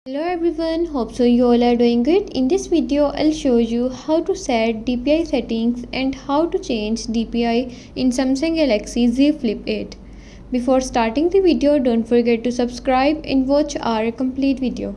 Hello everyone, hope so you all are doing good. In this video I'll show you how to set DPI settings and how to change DPI in Samsung Galaxy Z Flip 8. Before starting the video, don't forget to subscribe and watch our complete video.